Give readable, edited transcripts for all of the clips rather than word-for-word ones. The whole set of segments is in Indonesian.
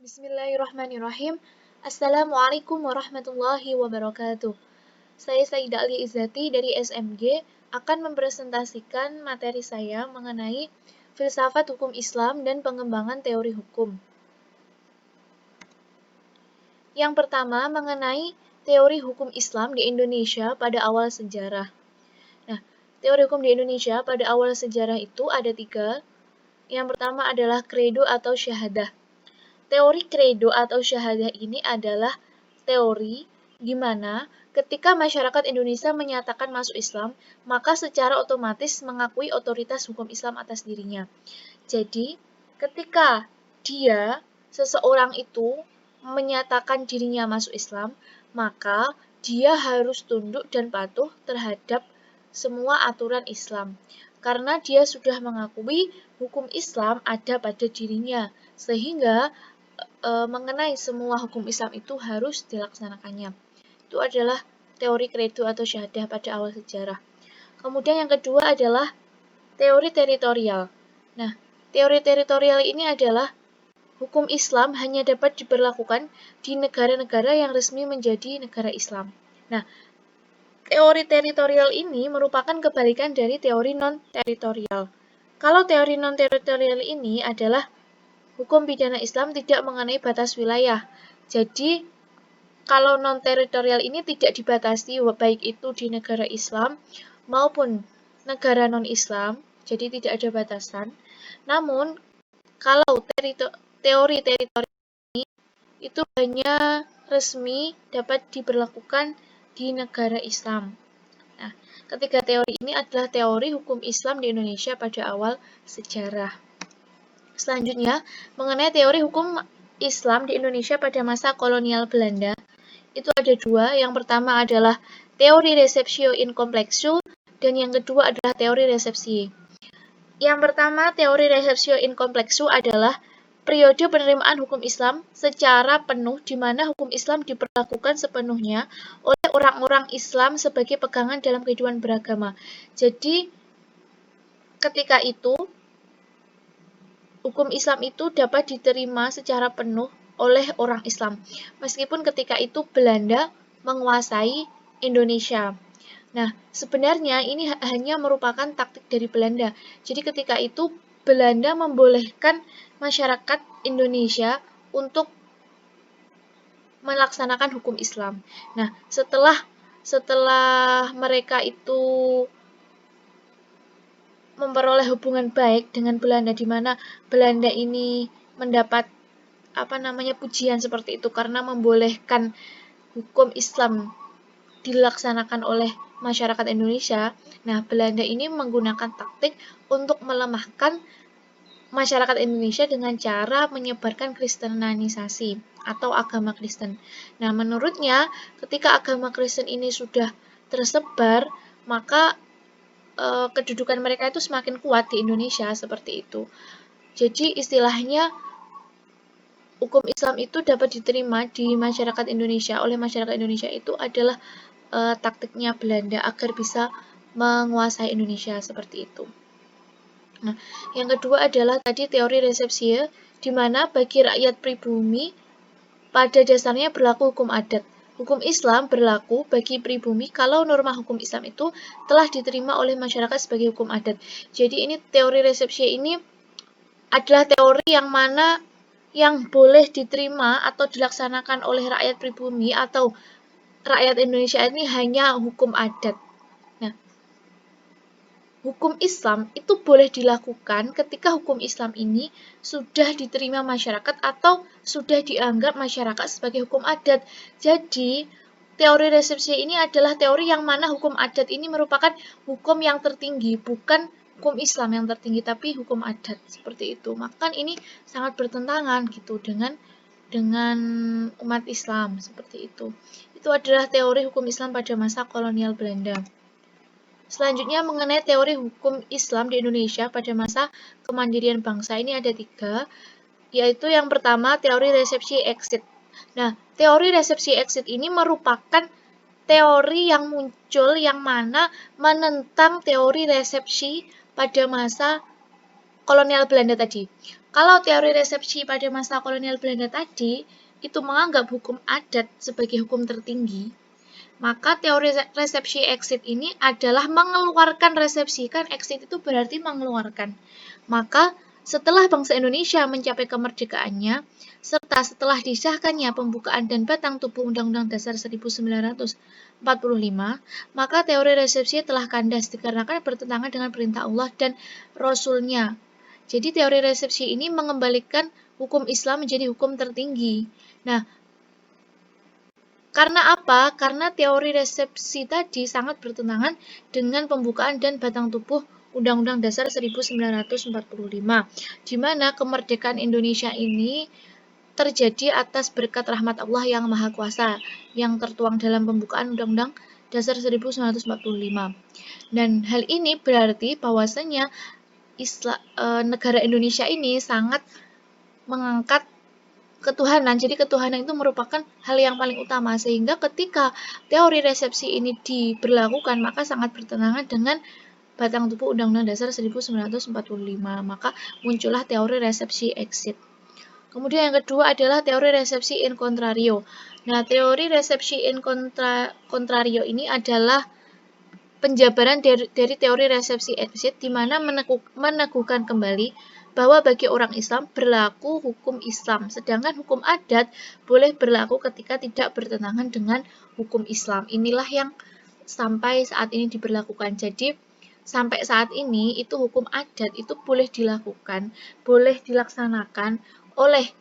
Bismillahirrahmanirrahim. Assalamualaikum warahmatullahi wabarakatuh. Saya Sayyidah Ali Izzati dari SMG akan mempresentasikan materi saya mengenai filsafat hukum Islam dan pengembangan teori hukum. Yang pertama, mengenai teori hukum Islam di Indonesia pada awal sejarah. Nah, teori hukum di Indonesia pada awal sejarah itu ada 3. Yang pertama adalah kredo atau syahadah. Teori kredo atau syahadah ini adalah teori di mana ketika masyarakat Indonesia menyatakan masuk Islam, maka secara otomatis mengakui otoritas hukum Islam atas dirinya. Jadi, ketika seseorang itu menyatakan dirinya masuk Islam, maka dia harus tunduk dan patuh terhadap semua aturan Islam. Karena dia sudah mengakui hukum Islam ada pada dirinya, sehingga mengenai semua hukum Islam itu harus dilaksanakannya. Itu adalah teori kredo atau syahadah pada awal sejarah. Kemudian yang kedua adalah teori teritorial. Nah, teori teritorial ini adalah hukum Islam hanya dapat diberlakukan di negara-negara yang resmi menjadi negara Islam. Nah, teori teritorial ini merupakan kebalikan dari teori non-teritorial. Kalau teori non-teritorial ini adalah hukum pidana Islam tidak mengenai batas wilayah. Jadi, kalau non-teritorial ini tidak dibatasi, baik itu di negara Islam maupun negara non-Islam, jadi tidak ada batasan. Namun, kalau teori teritorial ini itu hanya resmi dapat diberlakukan di negara Islam. Nah, ketiga teori ini adalah teori hukum Islam di Indonesia pada awal sejarah. Selanjutnya, mengenai teori hukum Islam di Indonesia pada masa kolonial Belanda, itu ada 2. Yang pertama adalah teori receptio in complexo, dan yang kedua adalah teori resepsi. Yang pertama, teori receptio in complexo adalah periode penerimaan hukum Islam secara penuh di mana hukum Islam diperlakukan sepenuhnya oleh orang-orang Islam sebagai pegangan dalam kehidupan beragama. Jadi, ketika itu hukum Islam itu dapat diterima secara penuh oleh orang Islam, meskipun ketika itu Belanda menguasai Indonesia. Nah, sebenarnya ini hanya merupakan taktik dari Belanda. Jadi ketika itu Belanda membolehkan masyarakat Indonesia untuk melaksanakan hukum Islam. Nah, setelah mereka itu memperoleh hubungan baik dengan Belanda, di mana Belanda ini mendapat pujian seperti itu karena membolehkan hukum Islam dilaksanakan oleh masyarakat Indonesia. Nah, Belanda ini menggunakan taktik untuk melemahkan masyarakat Indonesia dengan cara menyebarkan kristenisasi atau agama Kristen. Nah, menurutnya ketika agama Kristen ini sudah tersebar, maka kedudukan mereka itu semakin kuat di Indonesia seperti itu. Jadi istilahnya hukum Islam itu dapat diterima di masyarakat Indonesia oleh masyarakat Indonesia itu adalah taktiknya Belanda agar bisa menguasai Indonesia seperti itu. Nah, yang kedua adalah tadi teori resepsi, di mana bagi rakyat pribumi pada dasarnya berlaku hukum adat. Hukum Islam berlaku bagi pribumi kalau norma hukum Islam itu telah diterima oleh masyarakat sebagai hukum adat. Jadi ini teori resepsi ini adalah teori yang mana yang boleh diterima atau dilaksanakan oleh rakyat pribumi atau rakyat Indonesia ini hanya hukum adat. Nah, hukum Islam itu boleh dilakukan ketika hukum Islam ini sudah diterima masyarakat atau sudah dianggap masyarakat sebagai hukum adat. Jadi, teori resepsi ini adalah teori yang mana hukum adat ini merupakan hukum yang tertinggi, bukan hukum Islam yang tertinggi, tapi hukum adat seperti itu. Maka ini sangat bertentangan gitu dengan umat Islam seperti itu. Itu adalah teori hukum Islam pada masa kolonial Belanda. Selanjutnya mengenai teori hukum Islam di Indonesia pada masa kemandirian bangsa, ini ada 3, yaitu yang pertama teori resepsi exit. Nah, teori resepsi exit ini merupakan teori yang muncul yang mana menentang teori resepsi pada masa kolonial Belanda tadi. Kalau teori resepsi pada masa kolonial Belanda tadi itu menganggap hukum adat sebagai hukum tertinggi, maka teori resepsi exit ini adalah mengeluarkan resepsi. Kan exit itu berarti mengeluarkan. Maka setelah bangsa Indonesia mencapai kemerdekaannya, serta setelah disahkannya pembukaan dan batang tubuh Undang-Undang Dasar 1945, maka teori resepsi telah kandas dikarenakan bertentangan dengan perintah Allah dan Rasul-Nya. Jadi teori resepsi ini mengembalikan hukum Islam menjadi hukum tertinggi. Nah, karena apa? Karena teori resepsi tadi sangat bertentangan dengan pembukaan dan batang tubuh Undang-Undang Dasar 1945, di mana kemerdekaan Indonesia ini terjadi atas berkat rahmat Allah yang Maha Kuasa, yang tertuang dalam pembukaan Undang-Undang Dasar 1945. Dan hal ini berarti bahwasanya negara Indonesia ini sangat mengangkat ketuhanan. Jadi ketuhanan itu merupakan hal yang paling utama, sehingga ketika teori resepsi ini diberlakukan maka sangat bertentangan dengan batang tubuh Undang-Undang Dasar 1945. Maka muncullah teori resepsi exit. Kemudian yang kedua adalah teori resepsi in contrario. Nah, teori resepsi in contrario ini adalah penjabaran dari teori resepsi exit, di mana meneguhkan kembali bahwa bagi orang Islam berlaku hukum Islam, sedangkan hukum adat boleh berlaku ketika tidak bertentangan dengan hukum Islam. Inilah yang sampai saat ini diberlakukan. Jadi sampai saat ini itu hukum adat itu boleh dilakukan, boleh dilaksanakan oleh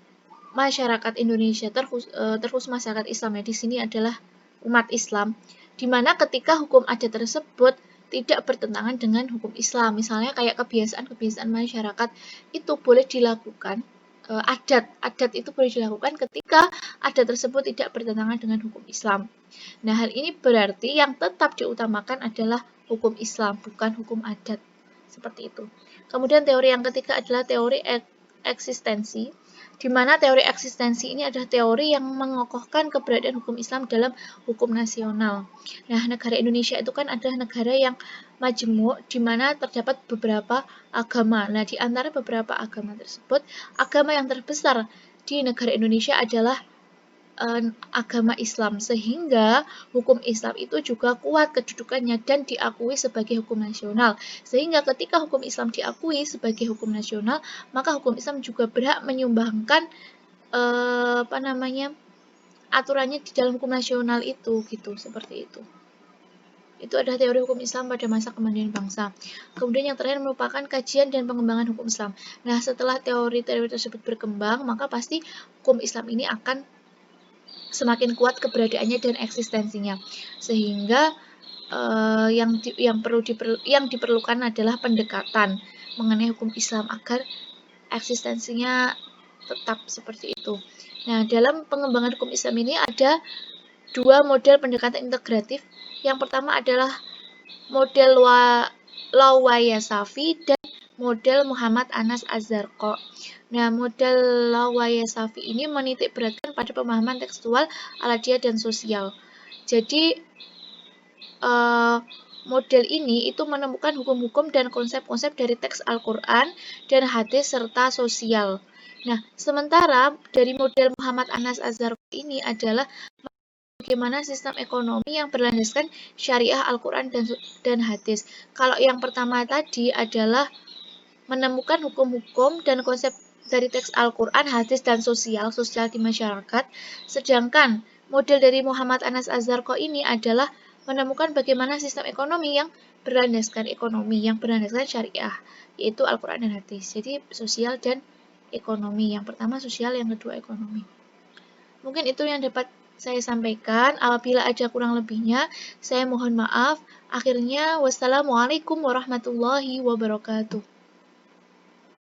masyarakat Indonesia, terkhusus masyarakat Islam ya. Di sini adalah umat Islam, di mana ketika hukum adat tersebut tidak bertentangan dengan hukum Islam. Misalnya kayak kebiasaan-kebiasaan masyarakat itu boleh dilakukan, adat itu boleh dilakukan ketika adat tersebut tidak bertentangan dengan hukum Islam. Nah, hal ini berarti yang tetap diutamakan adalah hukum Islam, bukan hukum adat. Seperti itu. Kemudian teori yang ketiga adalah teori eksistensi, di mana teori eksistensi ini adalah teori yang mengokohkan keberadaan hukum Islam dalam hukum nasional. Nah, negara Indonesia itu kan adalah negara yang majemuk, di mana terdapat beberapa agama. Nah, di antara beberapa agama tersebut, agama yang terbesar di negara Indonesia adalah agama Islam, sehingga hukum Islam itu juga kuat kedudukannya dan diakui sebagai hukum nasional. Sehingga ketika hukum Islam diakui sebagai hukum nasional, maka hukum Islam juga berhak menyumbangkan aturannya di dalam hukum nasional itu, gitu, seperti itu. Itu adalah teori hukum Islam pada masa kemerdekaan bangsa. Kemudian yang terakhir merupakan kajian dan pengembangan hukum Islam. Nah, setelah teori-teori tersebut berkembang, maka pasti hukum Islam ini akan semakin kuat keberadaannya dan eksistensinya, sehingga yang diperlukan adalah pendekatan mengenai hukum Islam agar eksistensinya tetap seperti itu. Nah, dalam pengembangan hukum Islam ini ada dua model pendekatan integratif. Yang pertama adalah model Lawaya Safi dan model Muhammad Anas Az-Zarqa. Nah, model Lawaya Safi ini menitik beratkan pada pemahaman tekstual, aladiah, dan sosial. Jadi, model ini itu menemukan hukum-hukum dan konsep-konsep dari teks Al-Quran dan hadis serta sosial. Nah, sementara dari model Muhammad Anas Az-Zarqa ini adalah bagaimana sistem ekonomi yang berlandaskan syariah Al-Quran dan hadis. Kalau yang pertama tadi adalah menemukan hukum-hukum dan konsep dari teks Al-Quran, hadis, dan sosial di masyarakat. Sedangkan model dari Muhammad Anas Az-Zarqa ini adalah menemukan bagaimana sistem ekonomi yang berlandaskan syariah, yaitu Al-Quran dan hadis. Jadi sosial dan ekonomi. Yang pertama sosial, yang kedua ekonomi. Mungkin itu yang dapat saya sampaikan. Apabila ada kurang lebihnya, saya mohon maaf. Akhirnya, wassalamualaikum warahmatullahi wabarakatuh.